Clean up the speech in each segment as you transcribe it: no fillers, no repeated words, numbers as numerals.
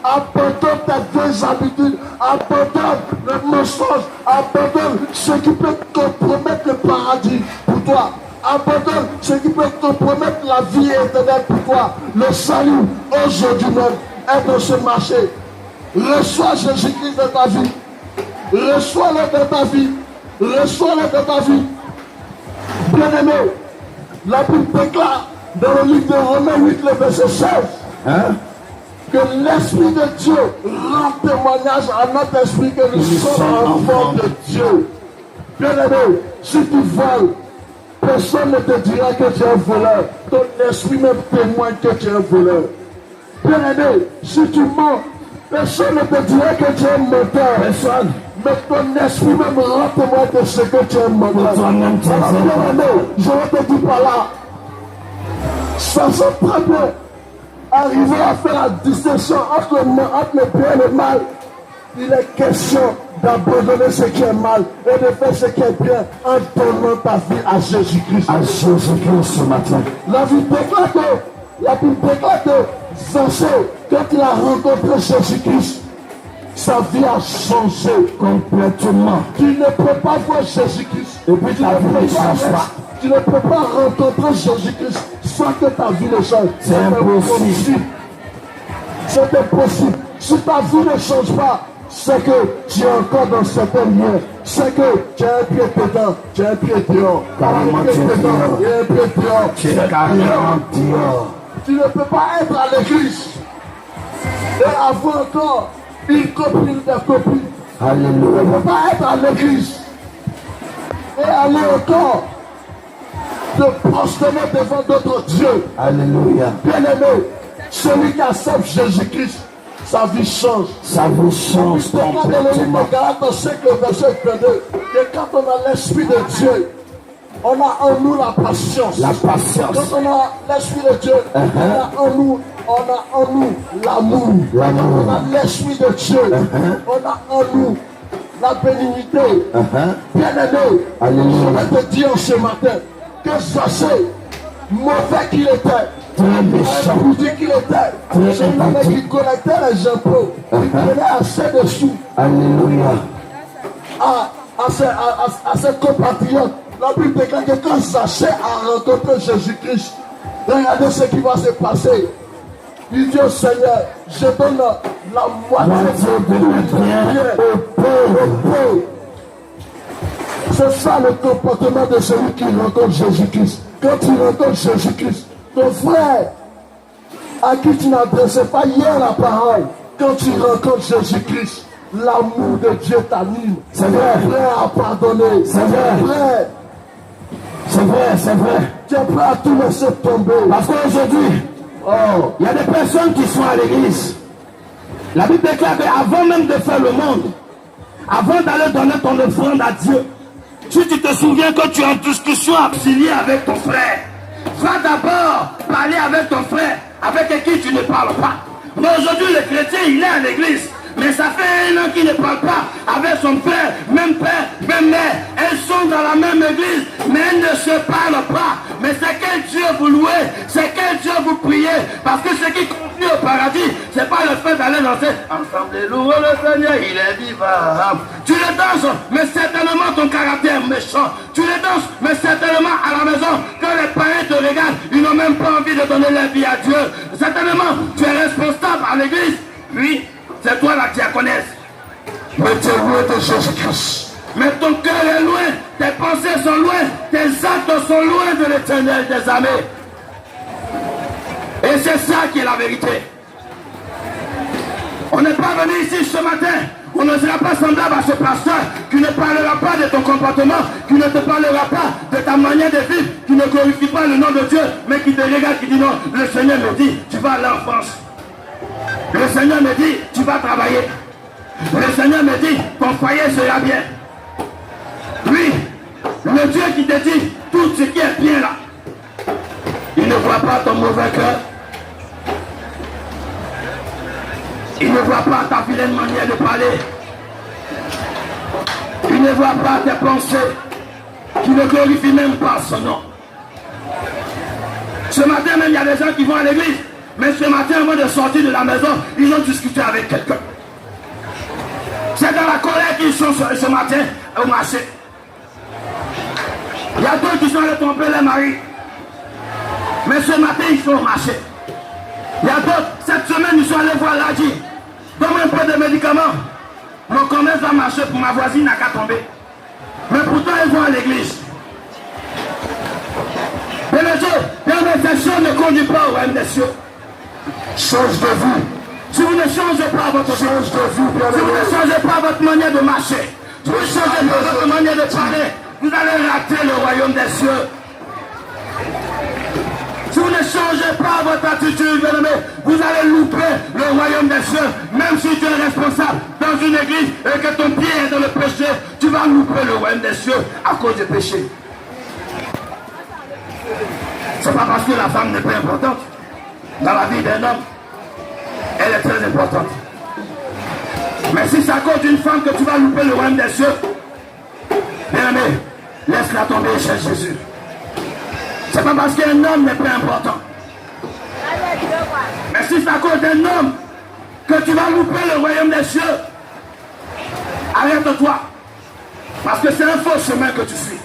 Abandonne tes vieilles habitudes, abandonne le mensonge, abandonne ce qui peut compromettre le paradis pour toi. Abandonne ce qui peut compromettre la vie éternelle pour toi. Le salut aujourd'hui même est dans ce marché. Reçois Jésus-Christ dans ta vie. Reçois-le dans ta vie. Reçois-le dans ta vie. Bien-aimé, la Bible déclare dans le livre de Romains 8, le verset 16, que l'Esprit de Dieu rend témoignage à notre esprit que nous sommes enfants de Dieu. Bien-aimé, si tu voles, personne ne te dira que tu es un voleur. Ton esprit même témoigne que tu es un voleur. Bien-aimé, si tu mens, personne ne te dira que tu es un menteur. Personne. Mais ton esprit même rend témoigne de ce que tu es un menteur. Bien-aimé, je vais te dire par là, ça se très bien. Arriver à faire la distinction entre le bien et le mal, il est question d'abandonner ce qui est mal et de faire ce qui est bien en donnant ta vie à Jésus-Christ. À Jésus-Christ ce matin. La Bible déclare que Zaché, quand il a rencontré Jésus-Christ, sa vie a changé complètement. Tu ne peux pas voir Jésus-Christ et puis ta vie ne change pas. Tu ne peux pas rencontrer Jésus-Christ sans que ta vie ne change. C'est impossible. C'est impossible. Si ta vie ne change pas, c'est que tu es encore dans certains lieux. C'est que tu as un pied dedans, tu as un pied dehors. Un pied dedans et un pied dehors. Tu es carrément dehors. Tu ne peux pas être à l'église et avoir encore une copine de copine. Alléluia. Tu ne peux pas être à l'église et aller encore te prosterner devant d'autres dieux. Alléluia. Bien-aimé, celui qui accepte Jésus-Christ, sa vie change. Sa vie change complètement. Dans le livre de Galates 5, le verset 22, que quand on a l'Esprit de Dieu, on a en nous la patience. La patience. Quand on a l'Esprit de Dieu, on a en nous l'amour. On a l'Esprit de Dieu. On a en nous la bénignité. Bien-aimé, je vais te dire ce matin que Zaché, mauvais qu'il était, très méchant, qu'il était, c'est un mec qui collectait les impôts, il prenait assez de sous. Alléluia. À ses compatriotes, la Bible déclare que quand Zaché a rencontré Jésus-Christ, regardez ce qui va se passer. Il dit au Seigneur, je donne la moitié de mes biens aux pauvres. C'est ça le comportement de celui qui rencontre Jésus-Christ. Quand tu rencontres Jésus-Christ, ton frère à qui tu n'adressais pas hier la parole, quand tu rencontres Jésus-Christ, l'amour de Dieu t'anime. C'est vrai. Prêt à pardonner. C'est vrai. C'est vrai, c'est vrai. Tu es prêt à tout laisser tomber. Parce qu'aujourd'hui, il y a des personnes qui sont à l'église. La Bible déclare qu'avant même de faire le monde, avant d'aller donner ton offrande à Dieu, si tu te souviens que tu es en discussion auxiliaire avec ton frère, va d'abord parler avec ton frère, avec qui tu ne parles pas. Mais aujourd'hui, le chrétien, il est à l'église. Mais ça fait 1 an qu'il ne parle pas avec son père, même mère. Elles sont dans la même église, mais elles ne se parlent pas. Mais c'est quel Dieu vous louez, c'est quel Dieu vous priez. Parce que ce qui conduit au paradis, c'est pas le fait d'aller danser. Ensemble, louons le Seigneur, il est vivant. Tu le danses, mais certainement ton caractère est méchant. Tu le danses, mais certainement à la maison, quand les parents te regardent, ils n'ont même pas envie de donner leur vie à Dieu. Certainement, tu es responsable à l'église. Puis, c'est toi la diaconesse. Mais tu es loin de Jésus-Christ. Mais ton cœur est loin, tes pensées sont loin, tes actes sont loin de l'Éternel des armées. Et c'est ça qui est la vérité. On n'est pas venu ici ce matin, on ne sera pas semblable à ce pasteur qui ne parlera pas de ton comportement, qui ne te parlera pas de ta manière de vivre, qui ne glorifie pas le nom de Dieu, mais qui te regarde, qui dit non, le Seigneur me dit, tu vas aller en France. Le Seigneur me dit, tu vas travailler. Le Seigneur me dit, ton foyer sera bien. Oui, le Dieu qui te dit tout ce qui est bien là, il ne voit pas ton mauvais cœur. Il ne voit pas ta vilaine manière de parler. Il ne voit pas tes pensées qui ne glorifient même pas son nom. Ce matin même, il y a des gens qui vont à l'église. Mais ce matin, avant de sortir de la maison, ils ont discuté avec quelqu'un. C'est dans la colère qu'ils sont ce matin au marché. Il y a d'autres qui sont allés tromper les maris. Mais ce matin, ils sont au marché. Il y a d'autres, cette semaine, ils sont allés voir l'Adi. Donne-moi un peu de médicaments. Mon commerce va marcher pour ma voisine n'a qu'à tomber. Mais pourtant, ils vont à l'église. Et les autres, l'intercession ne conduit pas au royaume des cieux. Change de vie. Si vous ne changez pas votre vie, si vous ne changez pas votre manière de marcher, si vous ne changez pas votre manière de parler, vous allez rater le royaume des cieux. Si vous ne changez pas votre attitude, bien aimé, vous allez louper le royaume des cieux. Même si tu es responsable dans une église et que ton pied est dans le péché, tu vas louper le royaume des cieux à cause du péché. C'est pas parce que la femme n'est pas importante dans la vie d'un homme. Elle est très importante. Mais si c'est à cause d'une femme que tu vas louper le royaume des cieux, bien aimé, laisse-la tomber chez Jésus. C'est pas parce qu'un homme n'est pas important. Mais si c'est à cause d'un homme que tu vas louper le royaume des cieux, arrête-toi. Parce que c'est un faux chemin que tu suis.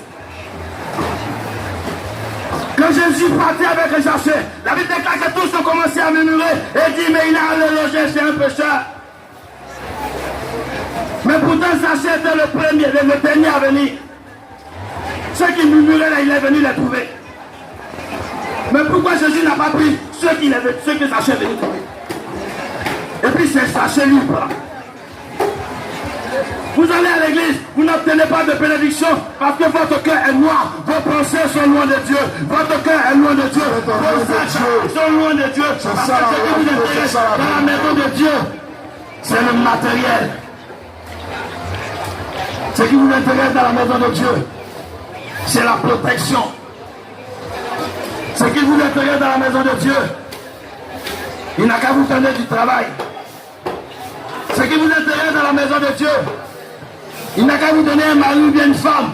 Quand Jésus partait avec les Zachée, la Bible déclare que tous ont commencé à murmurer et dit mais il a allé loger chez un pécheur. Mais pourtant Zachée était le premier, le dernier à venir. Ceux qui murmuraient là, il est venu les trouver. Mais pourquoi Jésus n'a pas pris ceux que Zachée est venu trouver? Et puis c'est Zachée lui prend. Vous allez à l'église, vous n'obtenez pas de bénédiction parce que votre cœur est noir, vos pensées sont loin de Dieu, votre cœur est loin de Dieu, vos actes sont loin de Dieu. Parce que ce qui vous intéresse dans la maison de Dieu, c'est le matériel. Ce qui vous intéresse dans la maison de Dieu, c'est la protection. Ce qui vous intéresse dans la maison de Dieu, il n'a qu'à vous donner du travail. Ce qui vous intéresse dans la maison de Dieu, il n'a qu'à vous donner un mari ou bien une femme.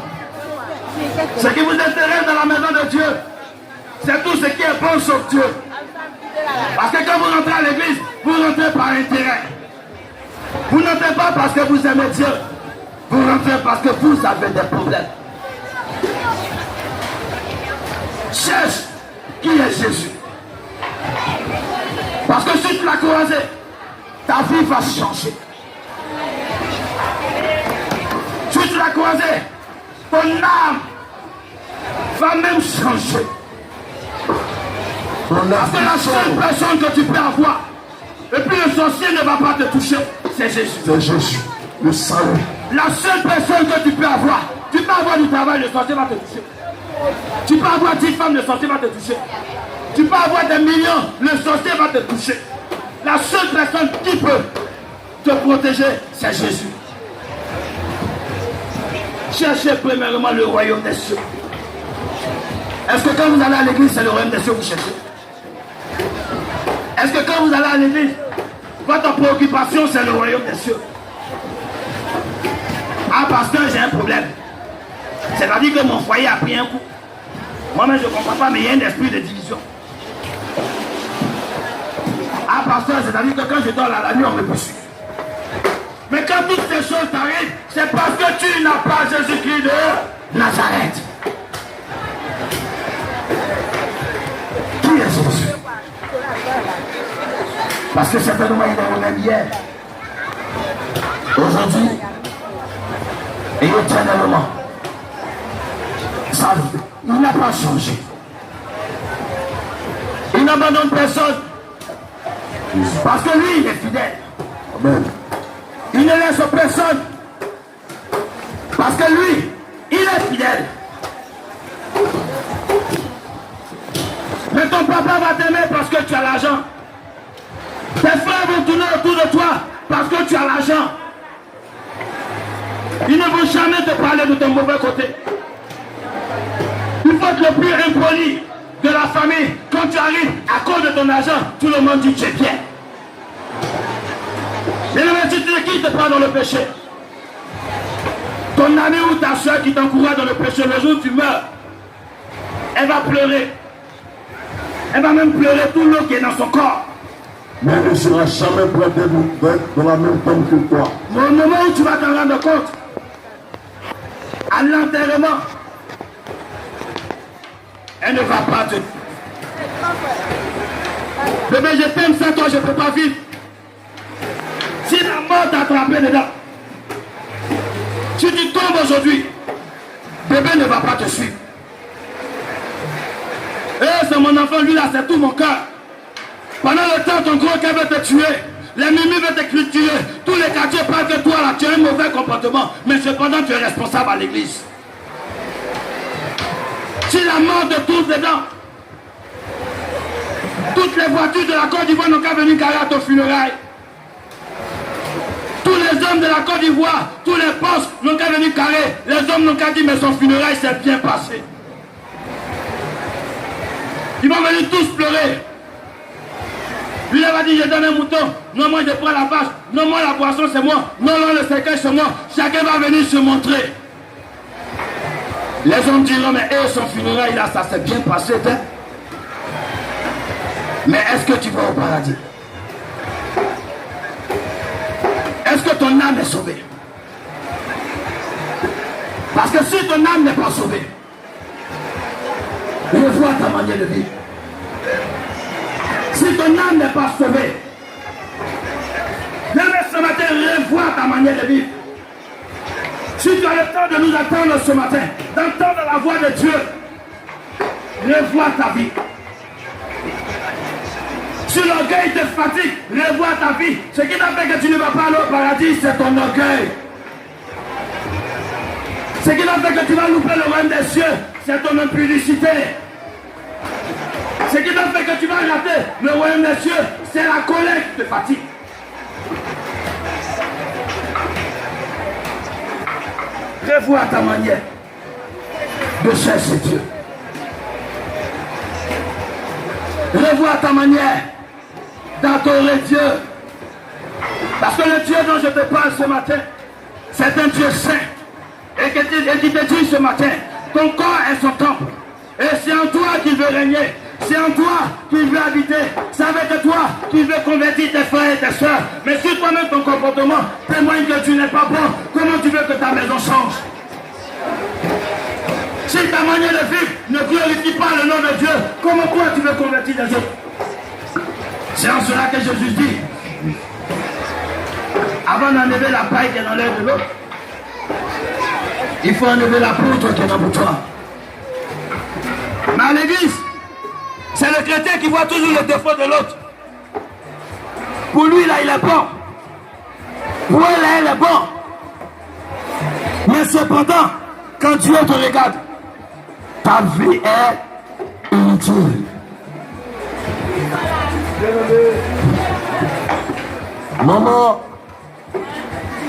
Ce qui vous intéresse dans la maison de Dieu, c'est tout ce qui est bon sauf Dieu. Parce que quand vous rentrez à l'église, vous rentrez par intérêt. Vous n'entrez pas parce que vous aimez Dieu. Vous rentrez parce que vous avez des problèmes. Cherche qui est Jésus. Parce que si tu l'as croisé, ta vie va changer. Si tu l'as croisé, ton âme va même changer. Parce que la seule personne que tu peux avoir, et puis le sorcier ne va pas te toucher, c'est Jésus. C'est Jésus, le salut. La seule personne que tu peux avoir du travail, le sorcier va te toucher. Tu peux avoir 10 femmes, le sorcier va te toucher. Tu peux avoir des millions, le sorcier va te toucher. La seule personne qui peut te protéger, c'est Jésus. Cherchez premièrement le royaume des cieux. Est-ce que quand vous allez à l'église, c'est le royaume des cieux que vous cherchez? Est-ce que quand vous allez à l'église, votre préoccupation, c'est le royaume des cieux? Ah, pasteur, j'ai un problème. C'est-à-dire que mon foyer a pris un coup. Moi-même, je ne comprends pas, mais il y a un esprit de division. Ah, pasteur, c'est-à-dire que quand je dors la nuit, on me poursuit. Mais quand toutes ces choses t'arrivent, c'est parce que tu n'as pas Jésus-Christ de Nazareth. Qui est Jésus? Parce que certainement il est le même hier, aujourd'hui et éternellement. Ça, il n'a pas changé. Il n'abandonne personne. Parce que lui, il est fidèle. Amen. Il ne laisse personne. Parce que lui, il est fidèle. Mais ton papa va t'aimer parce que tu as l'argent. Tes frères vont tourner autour de toi parce que tu as l'argent. Ils ne vont jamais te parler de ton mauvais côté. Il faut être le plus impoli de la famille. Quand tu arrives à cause de ton argent, tout le monde dit que tu es bien. Mais si tu te quittes pas dans le péché, ton ami ou ta soeur qui t'encourage dans le péché, le jour où tu meurs, elle va pleurer. Elle va même pleurer tout l'eau qui est dans son corps. Mais il ne sera jamais prêt d'être dans la même tombe que toi. Au moment où tu vas t'en rendre compte, à l'enterrement, elle ne va pas te... Bébé, je t'aime, sans toi, je ne peux pas vivre. Si la mort t'a attrapé dedans, si tu tombes aujourd'hui, bébé ne va pas te suivre. Eh, c'est mon enfant, lui là, c'est tout mon cœur. Pendant le temps, ton gros cœur veut te tuer. L'ennemi veut te tuer. Tous les quartiers parlent que toi là, tu as un mauvais comportement. Mais cependant, tu es responsable à l'église. Si la mort te touche dedans, toutes les voitures de la Côte d'Ivoire n'ont qu'à venir carrer à ton funérail. Tous les hommes de la Côte d'Ivoire, tous les postes n'ont qu'à venir carrer. Les hommes n'ont qu'à dire, mais son funérail s'est bien passé. Ils vont venir tous pleurer. Lui, il va dire, je donne un mouton. Non, moi, je prends la vache. Non, moi, la boisson, c'est moi. Non, non, le cercueil, c'est moi. Chacun va venir se montrer. Les hommes diront, mais son funérail, là, ça s'est bien passé. Hein? Mais est-ce que tu vas au paradis? Est-ce que ton âme est sauvée? Parce que si ton âme n'est pas sauvée, revois ta manière de vivre. Si ton âme n'est pas sauvée, même ce matin, revois ta manière de vivre. Si tu as le temps de nous attendre ce matin, d'entendre la voix de Dieu, revois ta vie. Si l'orgueil te fatigue, revois ta vie. Ce qui t'a fait que tu ne vas pas aller au paradis, c'est ton orgueil. Ce qui t'a fait que tu vas louper le royaume des cieux, c'est ton impudicité. Ce qui t'a fait que tu vas rater le royaume des cieux, c'est la colère qui te fatigue. Revois ta manière de chercher Dieu. Revois ta manière d'adorer Dieu. Parce que le Dieu dont je te parle ce matin, c'est un Dieu saint. Et qui te dit ce matin, ton corps est son temple. Et c'est en toi qu'il veut régner. C'est en toi qu'il veut habiter. C'est avec toi qu'il veut convertir tes frères et tes soeurs. Mais si toi-même ton comportement témoigne que tu n'es pas bon, comment tu veux que ta maison change? Si ta manière de vivre ne glorifie pas le nom de Dieu, comment toi tu veux convertir les autres? C'est en cela que Jésus dit, avant d'enlever la paille qui est dans l'air de l'autre, il faut enlever la poutre qui est dans le toi. Mais à l'église, c'est le chrétien qui voit toujours les défauts de l'autre. Pour lui, là, il est bon. Pour elle, là, elle est bon. Mais cependant, quand Dieu te regarde, ta vie est inutile. Maman,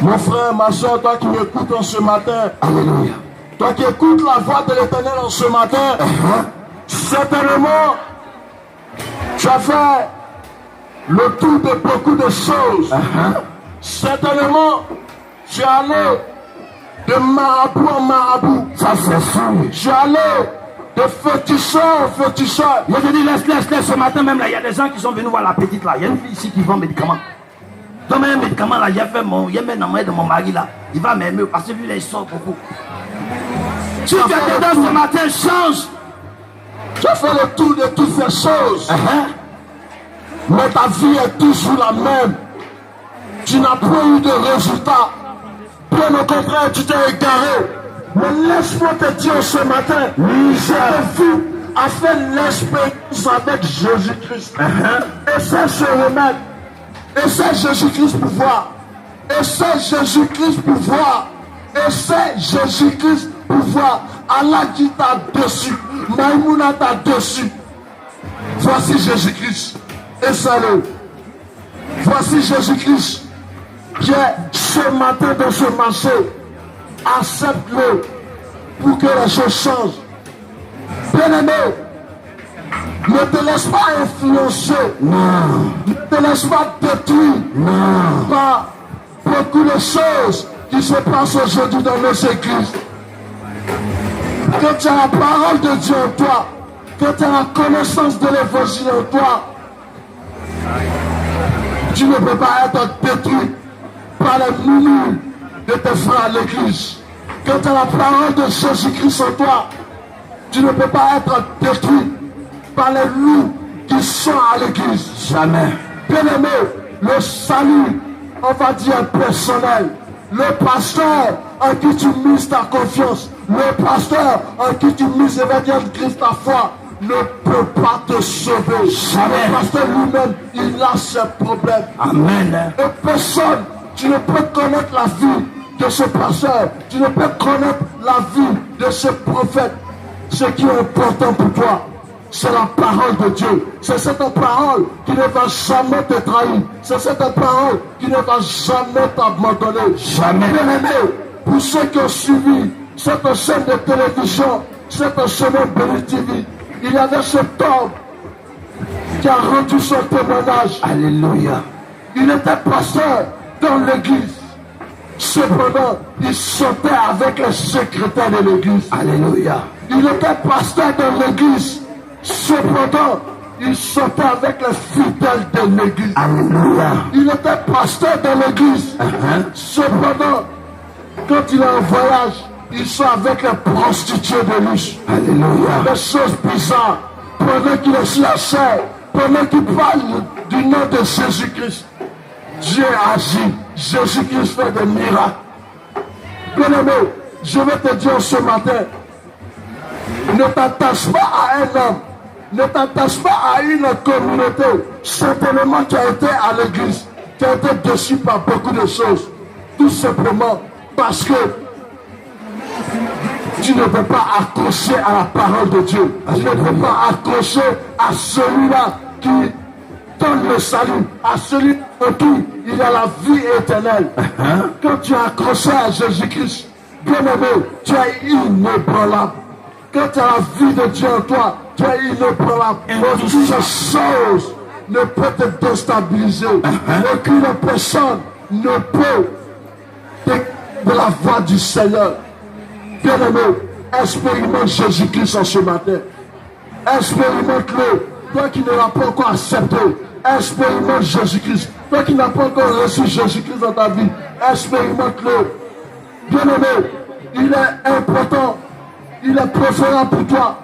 mon frère, ma soeur, toi qui m'écoutes en ce matin, Alléluia. toi qui écoutes la voix de l'Éternel en ce matin, certainement, tu as fait le tour de beaucoup de choses. Certainement, tu es allé de marabout en marabout. Ça c'est sûr. Tu es allé de féticheur en féticheur. Je te dis, laisse, ce matin même là, il y a des gens qui sont venus voir la petite là. Il y a une fille ici qui vend médicaments. Donc un médicament là, j'ai fait mon, il y a même de mon mari là. Il va m'aimer parce que lui là, il sort beaucoup. Si tu es dedans ce matin, change. Tu as fait le tour de toutes ces choses. Mais ta vie est toujours la même. Tu n'as pas eu de résultat. Bien au contraire, tu t'es égaré. Mais laisse-moi te dire ce matin, j'ai vu à faire l'expérience avec Jésus-Christ. Et c'est ce remède. Et c'est Jésus-Christ pour voir. Et c'est Jésus-Christ pour voir. Et c'est Jésus-Christ pour voir. Allah qui t'a dessus. Maïmouna t'a dessus. Voici Jésus-Christ. Et salut. Voici Jésus-Christ qui est ce matin dans ce marché. Accepte-le pour que les choses changent. Bien-aimé, ne te laisse pas influencer. Non. Ne te laisse pas détruire par beaucoup de choses qui se passent aujourd'hui dans nos églises. Que tu as la parole de Dieu en toi, que tu as la connaissance de l'évangile en toi, Tu ne peux pas être détruit par les murmures de tes frères à l'église. Quand tu as la parole de Jésus-Christ en toi, tu ne peux pas être détruit par les loups qui sont à l'église. Jamais. Bien-aimé, le salut, on va dire personnel. Le pasteur en qui tu mises ta confiance, le pasteur en qui tu mises Christ ta foi, ne peut pas te sauver. Jamais. Le pasteur lui-même, il a ses problèmes. Amen. Et personne, tu ne peux connaître la vie de ce pasteur, tu ne peux connaître la vie de ce prophète. Ce qui est important pour toi, c'est la parole de Dieu. C'est cette parole qui ne va jamais te trahir. C'est cette parole qui ne va jamais t'abandonner. Jamais. Bien-aimé, pour ceux qui ont suivi cette chaîne de télévision, cette semaine Béni TV, il y avait cet homme qui a rendu son témoignage. Alléluia. Il était pasteur dans l'église. Cependant, il sortait avec les secrétaires de l'église. Alléluia. Il était pasteur dans l'église. Cependant, il sortait avec les fidèles de l'église. Alléluia. Il était pasteur dans l'église. Cependant, quand il est en voyage, il sort avec les prostituées de luxe. Alléluia. Des choses bizarres. Pendant qu'il est sur la chair, pendant qu'il parle du nom de Jésus-Christ, Dieu agit. Jésus-Christ fait des miracles. Bien-aimé, je vais te dire ce matin, ne t'attache pas à un homme, ne t'attache pas à une communauté. Certainement, tu as été à l'église, tu as été déçu par beaucoup de choses. Tout simplement parce que tu ne peux pas accrocher à la parole de Dieu. Tu ne peux pas accrocher à celui-là qui donne le salut, à celui en qui il y a la vie éternelle. Quand tu as accroché à Jésus-Christ, bien-aimé, tu es inébranlable. Quand tu as la vie de Dieu en toi, tu es inébranlable. Aucune chose ne peut te déstabiliser. Aucune personne ne peut de la voix du Seigneur. Bien-aimé, expérimente Jésus-Christ en ce matin. Expérimente-le. Toi qui ne l'as pas encore accepté, expérimente Jésus-Christ. Toi qui n'as pas encore reçu Jésus-Christ dans ta vie, expérimente-le. Bien-aimé, il est important, il est préférable pour toi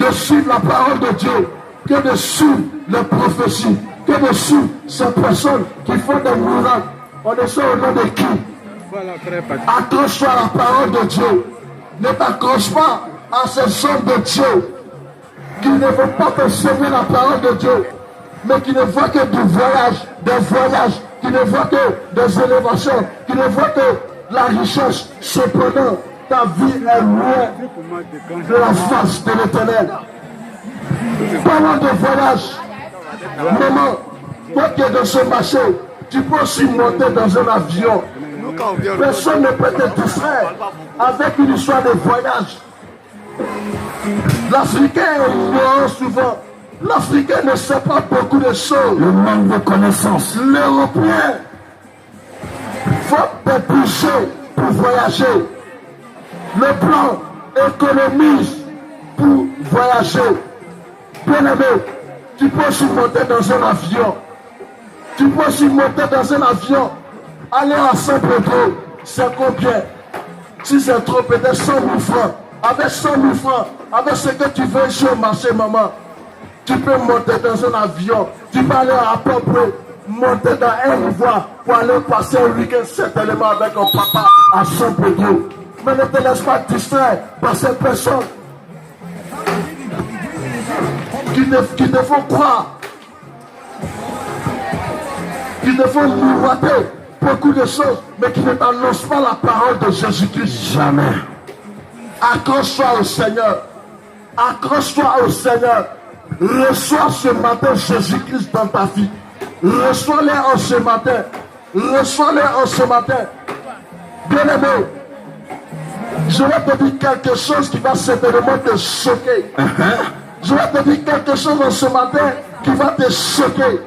de suivre la parole de Dieu que de suivre les prophéties, que de suivre ces personnes qui font des miracles. On ne sait au nom de qui. Accroche-toi à la parole de Dieu. Ne t'accroche pas à ces hommes de Dieu qui ne veulent pas t'enseigner la parole de Dieu, mais qui ne voient que du voyage, des voyages, qui ne voient que des élévations, qui ne voient que la richesse. Cependant, ta vie est loin de la face de l'Éternel. Parlant de voyage, maman, toi qui es dans ce marché, tu peux aussi monter dans un avion. Personne ne peut te distraire avec une histoire de voyage. L'Africain est ignorant souvent. L'Africain ne sait pas beaucoup de choses. Le manque de connaissances. L'Européen faut des budgets pour voyager. Le blanc économise pour voyager. Bien-aimé, tu peux aussi monter dans un avion. Tu peux aussi monter dans un avion. Aller à Saint-Pedro, c'est combien? Si c'est trop, peut-être 100 000 francs. Avec 100 000 francs, avec ce que tu veux sur le marché, maman, tu peux monter dans un avion. Tu peux aller à peu près monter dans un voie pour aller passer un week-end certainement avec un papa à Saint-Pedro. Mais ne te laisse pas distraire par ces personnes qui te font croire, qui te font miroiter beaucoup de choses, mais qui ne t'annoncent pas la parole de Jésus-Christ. Jamais. Accroche-toi au Seigneur. Accroche-toi au Seigneur. Reçois ce matin Jésus-Christ dans ta vie. Reçois-les en ce matin. Reçois-les en ce matin. Bien-aimé, je vais te dire quelque chose qui va certainement te choquer. Je vais te dire quelque chose en ce matin qui va te choquer.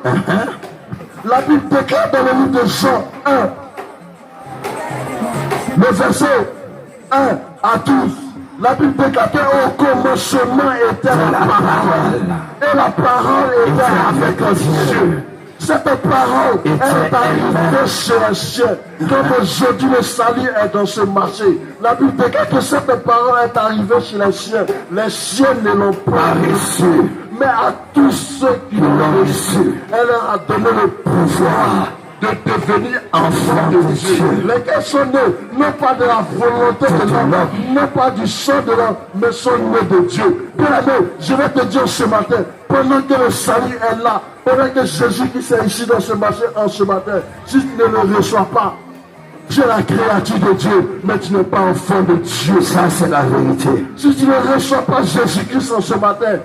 La Bible déclare dans le livre de Jean 1, le verset 1 à 12. La Bible déclare qu'au commencement était la parole. Et la parole était avec Dieu. cette parole est arrivée chez les siens, comme aujourd'hui le salut est dans ce marché, la Bible déclare que cette parole est arrivée chez les siens ne l'ont pas reçue. Mais à tous ceux qui l'ont reçu, elle leur a donné le pouvoir de devenir enfants de Dieu. Lesquels sont nés, non pas de la volonté de l'homme, non pas du sang de l'homme, mais sont nés de Dieu. Bien aimé, je vais te dire ce matin, pendant que le salut est là, pendant que Jésus qui s'est ici dans ce marché en ce matin, si tu ne le reçois pas, tu es la créature de Dieu, mais tu n'es pas enfant de Dieu. Ça, c'est la vérité. Si tu ne reçois pas Jésus-Christ en ce matin,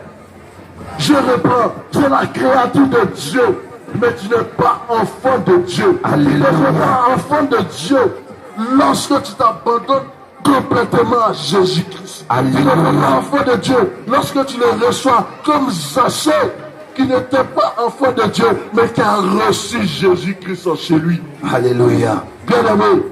je reprends, tu es la créature de Dieu, mais tu n'es pas enfant de Dieu. Tu ne pas enfant de Dieu lorsque tu t'abandonnes complètement à Jésus-Christ. Tu ne pas enfant de Dieu lorsque tu le reçois comme Zachée, qui n'était pas enfant de Dieu, mais qui a reçu Jésus-Christ en chez lui. Alléluia. Bien-aimé,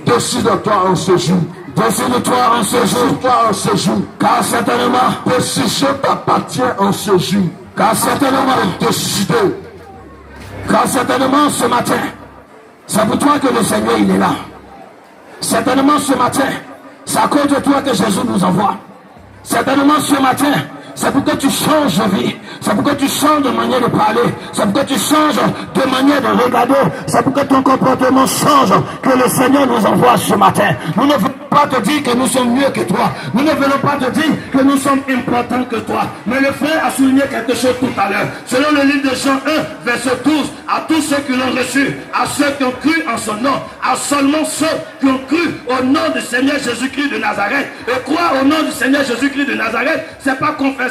décide-toi en ce jour. Décide-toi en ce jour. Décide-toi en ce jour. Car certainement, décision t'appartient en ce jour. Car certainement, décider. Car certainement, ce matin, c'est pour toi que le Seigneur, il est là. Certainement, ce matin, c'est à cause de toi que Jésus nous envoie. Certainement, ce matin, c'est pour que tu changes de vie. C'est pour que tu changes de manière de parler. C'est pour que tu changes de manière de regarder. C'est pour que ton comportement change. Que le Seigneur nous envoie ce matin. Nous ne voulons pas te dire que nous sommes mieux que toi. Nous ne voulons pas te dire que nous sommes importants que toi. Mais le frère a souligné quelque chose tout à l'heure. Selon le livre de Jean 1, verset 12, à tous ceux qui l'ont reçu, à ceux qui ont cru en son nom, à seulement ceux qui ont cru au nom du Seigneur Jésus-Christ de Nazareth. Et croire au nom du Seigneur Jésus-Christ de Nazareth, c'est pas confesser.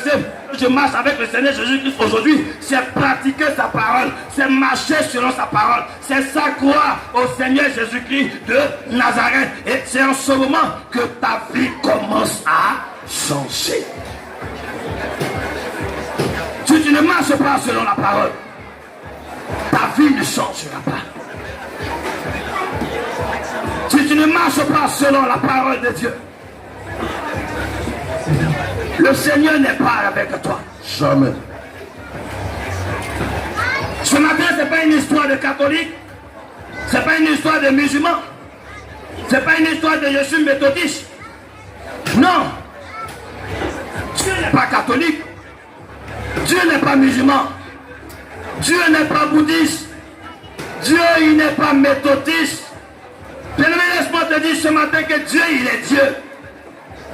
Je marche avec le Seigneur Jésus-Christ aujourd'hui, c'est pratiquer sa parole, c'est marcher selon sa parole, c'est ça croire au Seigneur Jésus-Christ de Nazareth. Et c'est en ce moment que ta vie commence à changer. Si tu ne marches pas selon la parole, ta vie ne changera pas. Si tu ne marches pas selon la parole de Dieu, le Seigneur n'est pas avec toi. Jamais. Ce matin, ce n'est pas une histoire de catholique. Ce n'est pas une histoire de musulmans. Ce n'est pas une histoire de je suis méthodiste. Non. Dieu n'est pas catholique. Dieu n'est pas musulman. Dieu n'est pas bouddhiste. Dieu, il n'est pas méthodiste. Bien-aimé, laisse-moi te dire ce matin que Dieu, il est Dieu.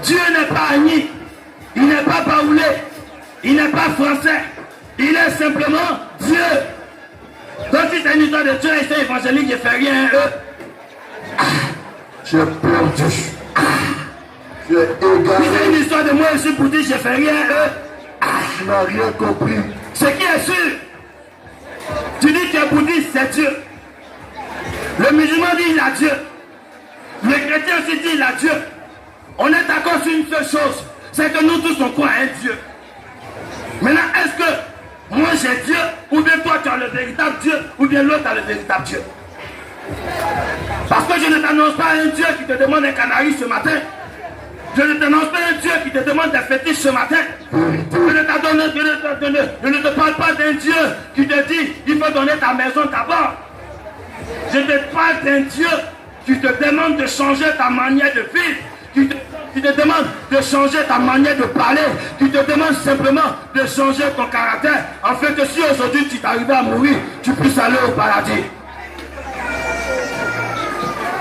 Dieu n'est pas Agni. Il n'est pas baoulé, il n'est pas français, il est simplement Dieu. Donc si c'est une histoire de Dieu et c'est évangélique, je ne fais rien, Tu es perdu. Tu es égaré. Si c'est une histoire de moi, je suis bouddhiste, je ne fais rien, Tu n'as rien compris. Ce qui est sûr, tu dis que tu es bouddhiste, c'est Dieu. Le musulman dit il a Dieu. Le chrétien aussi dit il a Dieu. On est d'accord sur une seule chose. C'est que nous tous on croit à un Dieu. Maintenant, est-ce que moi j'ai Dieu, ou bien toi tu as le véritable Dieu, ou bien l'autre a le véritable Dieu? Parce que je ne t'annonce pas un Dieu qui te demande un canari ce matin. Je ne t'annonce pas un Dieu qui te demande des fétiches ce matin. Je ne te parle pas d'un Dieu qui te dit il faut donner ta maison d'abord. Je te parle d'un Dieu qui te demande de changer ta manière de vivre. Qui te demande de changer ta manière de parler, qui te demande simplement de changer ton caractère, afin que si aujourd'hui tu t'arrivais à mourir, tu puisses aller au paradis.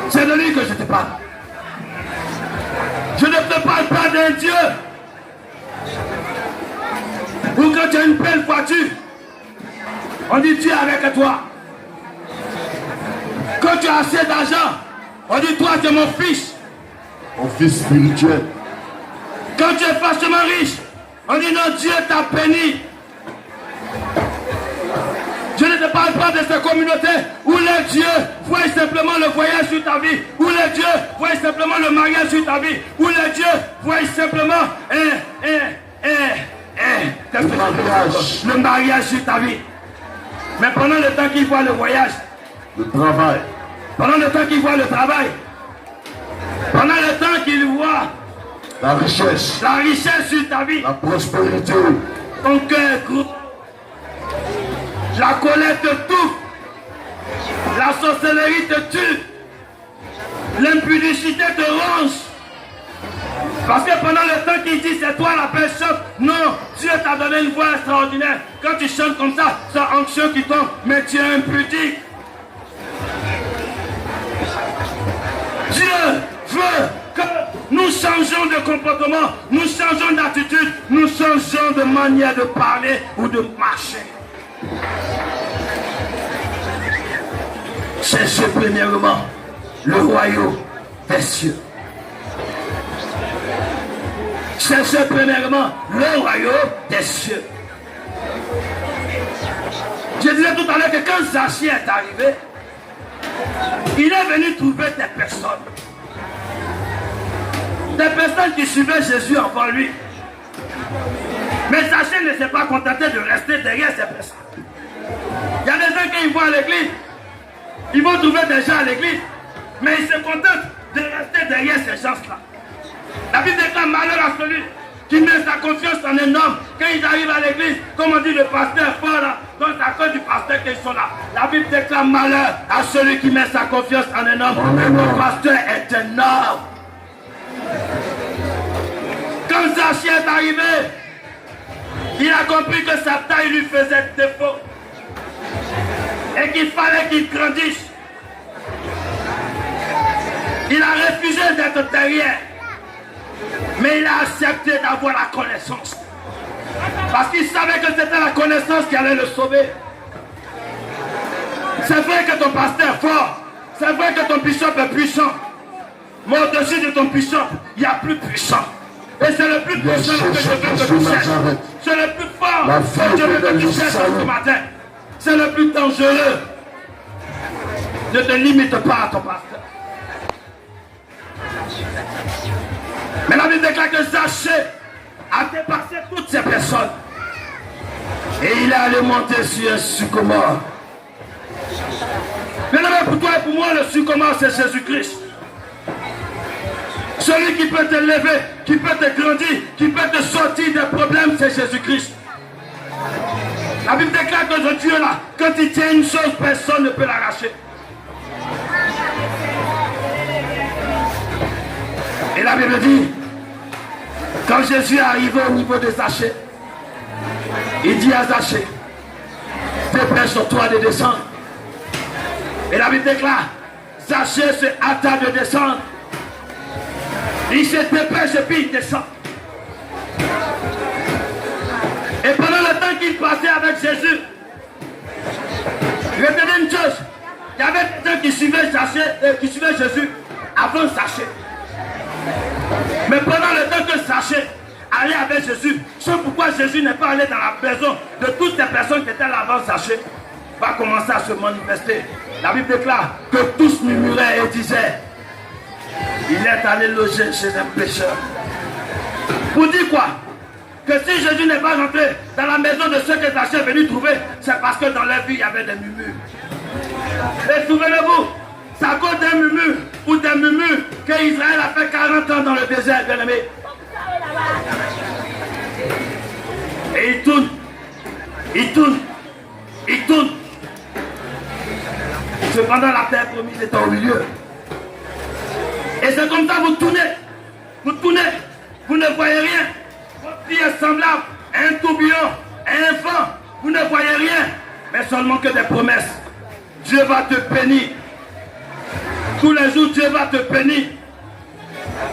C'est de lui que je te parle. Je ne te parle pas d'un Dieu ou que tu as une belle voiture. On dit Dieu est avec toi. Quand tu as assez d'argent, on dit toi tu es mon fils. Mon fils spirituel. Quand tu es forcément riche, on dit non, Dieu t'a béni. Je ne te parle pas de ces communautés où les dieux voient simplement le voyage sur ta vie, où les dieux voient simplement le mariage sur ta vie, où les dieux voient simplement le mariage sur ta vie. Mais pendant le temps qu'ils voient le voyage, le travail, pendant le temps qu'ils voient le travail, pendant le temps qu'ils voient la richesse sur ta vie, la prospérité, ton cœur gros. La colère te touche. La sorcellerie te tue. L'impudicité te ronge. Parce que pendant le temps qu'il dit c'est toi la personne, non, Dieu t'a donné une voix extraordinaire. Quand tu chantes comme ça, c'est onction qui tombe, mais tu es impudique. Dieu veut que nous changeons de comportement, nous changeons d'attitude, nous changeons de manière de parler ou de marcher. Cherchez premièrement le royaume des cieux. Cherchez premièrement le royaume des cieux. Je disais tout à l'heure que quand Zachée est arrivé, il est venu trouver des personnes. Des personnes qui suivaient Jésus avant lui. Mais Zachée ne s'est pas contenté de rester derrière ces personnes. Il y a des gens qui vont à l'église, ils vont trouver des gens à l'église, mais ils se contentent de rester derrière ces gens-là. La Bible déclare malheur à celui qui met sa confiance en un homme. Quand ils arrivent à l'église, comme on dit le pasteur est fort là, donc c'est à cause du pasteur qu'ils sont là. La Bible déclare malheur à celui qui met sa confiance en un homme. Le pasteur est un homme. Quand Zachée est arrivé, il a compris que sa taille lui faisait défaut. Et qu'il fallait qu'il grandisse. Il a refusé d'être derrière. Mais il a accepté d'avoir la connaissance. Parce qu'il savait que c'était la connaissance qui allait le sauver. C'est vrai que ton pasteur est fort. C'est vrai que ton bishop est puissant. Mais au-dessus de ton bishop, il y a plus puissant. Et c'est le plus puissant que je veux que tu cherches. C'est le plus fort que je veux que tu cherches ce matin. C'est le plus dangereux. Ne te limite pas à ton pasteur. Mais la Bible déclare que Zachée a dépassé toutes ces personnes. Et il est allé monter sur un sycomore. Mais pour toi et pour moi, le sycomore, c'est Jésus-Christ. Celui qui peut te lever, qui peut te grandir, qui peut te sortir des problèmes, c'est Jésus-Christ. La Bible déclare que ce Dieu-là, quand il tient une chose, personne ne peut l'arracher. Et la Bible dit, quand Jésus est arrivé au niveau de Zachée, il dit à Zachée, dépêche-toi de descendre. Et la Bible déclare, Zachée se hâta de descendre. Il se dépêche et puis il descend. Et pendant le temps qu'il passait avec Jésus, retenez une chose, il y avait des gens qui suivaient Jésus avant Zachée. Mais pendant le temps que Zachée allait avec Jésus, c'est pourquoi Jésus n'est pas allé dans la maison de toutes ces personnes qui étaient là avant Zachée, va commencer à se manifester. La Bible déclare que tous murmuraient et disaient, il est allé loger chez un pécheur. Pour dire quoi? Que si Jésus n'est pas rentré dans la maison de ceux que Zachée est venu trouver, c'est parce que dans leur vie il y avait des murmures. Et souvenez-vous, c'est à cause d'un murmure ou des murmures qu'Israël a fait 40 ans dans le désert, bien aimé. Et il tourne, il tourne, il tourne. Cependant la terre promise est au milieu. Et c'est comme ça, vous tournez, vous ne voyez rien. Votre vie est semblable à un tourbillon, à un vent. Vous ne voyez rien, mais seulement que des promesses. Dieu va te bénir. Tous les jours, Dieu va te bénir.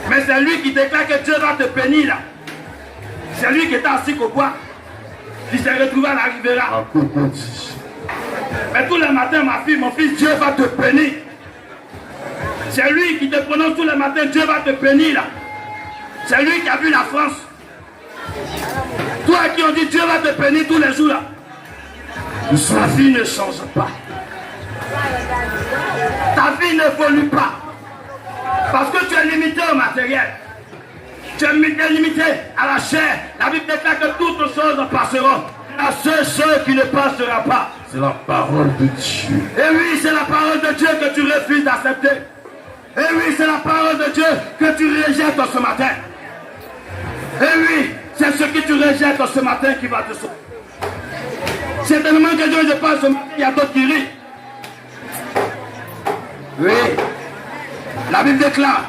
Mais c'est lui qui déclare que Dieu va te bénir là. C'est lui qui est assis au bois. Il s'est retrouvé à la Rivera. Mais tous les matins, ma fille, mon fils, Dieu va te bénir. C'est lui qui te prononce tous les matins, Dieu va te bénir là. C'est lui qui a vu la France. Toi qui ont dit Dieu va te bénir tous les jours là. Ta vie ne change pas. Ta vie n'évolue pas. Parce que tu es limité au matériel. Tu es limité à la chair. La Bible déclare que toutes choses passeront. La seule chose qui ne passera pas, c'est la parole de Dieu. Et oui, c'est la parole de Dieu que tu refuses d'accepter. Et oui, c'est la parole de Dieu que tu rejettes ce matin. Et oui, c'est ce que tu rejettes ce matin qui va te sauver. Certainement que Dieu, je pense, il y a d'autres qui rient. Oui. La Bible déclare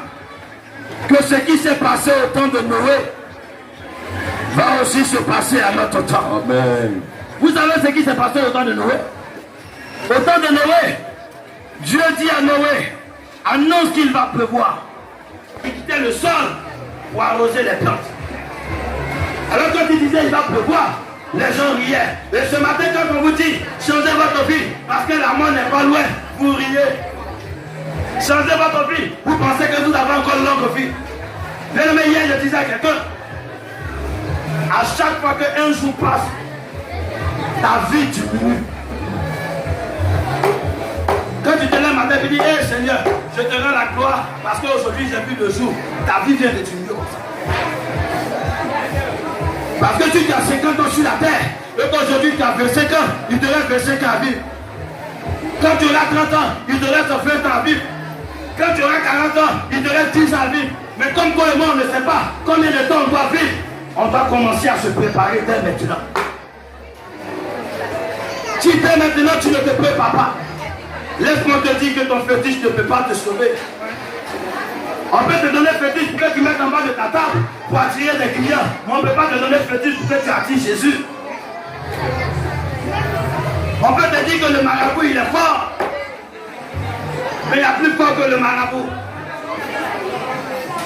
que ce qui s'est passé au temps de Noé va aussi se passer à notre temps. Amen. Vous savez ce qui s'est passé au temps de Noé? Au temps de Noé, Dieu dit à Noé, annonce qu'il va pleuvoir. Il quittait le sol pour arroser les plantes. Alors quand il disait il va pleuvoir, les gens riaient. Et ce matin, quand on vous dit, changez votre vie, parce que la mort n'est pas loin, vous riez. Changez votre vie, vous pensez que vous avez encore longue vie. Mais hier, je disais à quelqu'un, à chaque fois qu'un jour passe, ta vie diminue. Quand tu te lèves matin et dis, hé Seigneur, je te rends la gloire parce qu'aujourd'hui j'ai vu le jour, ta vie vient de diminuer comme ça. Parce que si tu as 50 ans sur la terre, et qu'aujourd'hui tu as 25 ans, il te reste 25 ans à vivre. Quand tu auras 30 ans, il te reste 20 ans à vivre. Quand tu auras 40 ans, il te reste 10 ans à vivre. Mais comme toi et moi, on ne sait pas combien de temps on doit vivre, on doit commencer à se préparer dès maintenant. Si dès maintenant tu ne te prépares pas, laisse-moi te dire que ton fétiche ne peut pas te sauver. On peut te donner fétiche pour que tu mettes en bas de ta table pour attirer des clients. Mais on ne peut pas te donner fétiche pour que tu attires Jésus. On peut te dire que le marabout il est fort. Mais il y a plus fort que le marabout.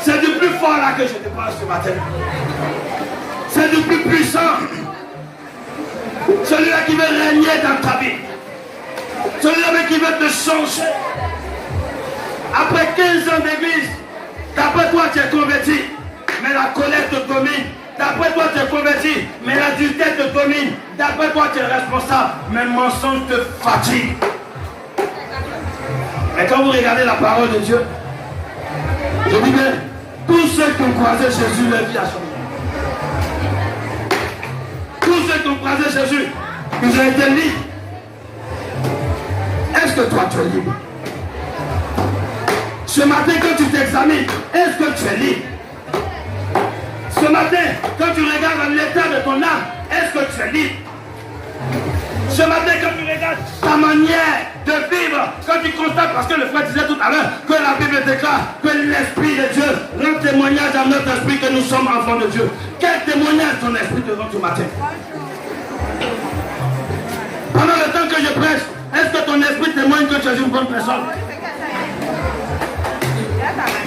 C'est du plus fort là que je te parle ce matin. C'est du plus puissant. Celui-là qui veut régner dans ta vie. Celui-là qui veut te changer. Après 15 ans d'église, d'après toi tu es converti, mais la colère te domine. D'après toi tu es converti, mais l'adultère te domine. D'après toi tu es responsable, mais le mensonge te fatigue. Mais quand vous regardez la parole de Dieu, je dis bien, tous ceux qui ont croisé Jésus, leur vie a changé. Tous ceux qui ont croisé Jésus, ils ont été libres. Est-ce que toi tu es libre? Ce matin quand tu t'examines, est-ce que tu es libre? Ce matin, quand tu regardes l'état de ton âme, est-ce que tu es libre? Ce matin, quand tu regardes ta manière de vivre, quand tu constates, parce que le frère disait tout à l'heure que la Bible déclare que l'Esprit de Dieu rend témoignage à notre esprit que nous sommes enfants de Dieu. Quel témoignage ton esprit te rend ce matin? Pendant le temps que je prêche, est-ce que ton esprit témoigne que tu es une bonne personne?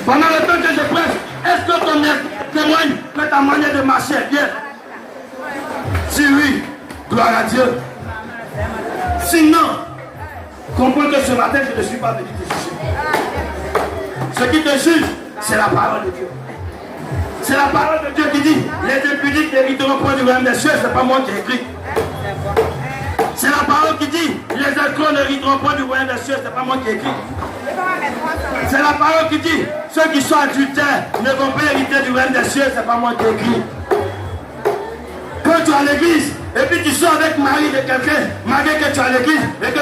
Pendant le temps que je prêche, est-ce que ton esprit témoigne que ta manière de marcher est bien? Si oui, gloire à Dieu. Sinon, comprends que ce matin, je ne suis pas venu te juger. Ce qui te juge, c'est la parole de Dieu. C'est la parole de Dieu qui dit, les impudiques n'hériteront point du royaume des cieux, c'est pas moi qui ai écrit. C'est la parole qui dit, les escrocs n'hériteront point du royaume des cieux, c'est pas moi qui ai écrit. C'est la parole qui dit, ceux qui sont adultères ne vont pas hériter du royaume des cieux, c'est pas moi qui ai écrit. Quand tu es à l'église, et puis tu sors avec Marie de quelqu'un, malgré que tu es à l'église, et que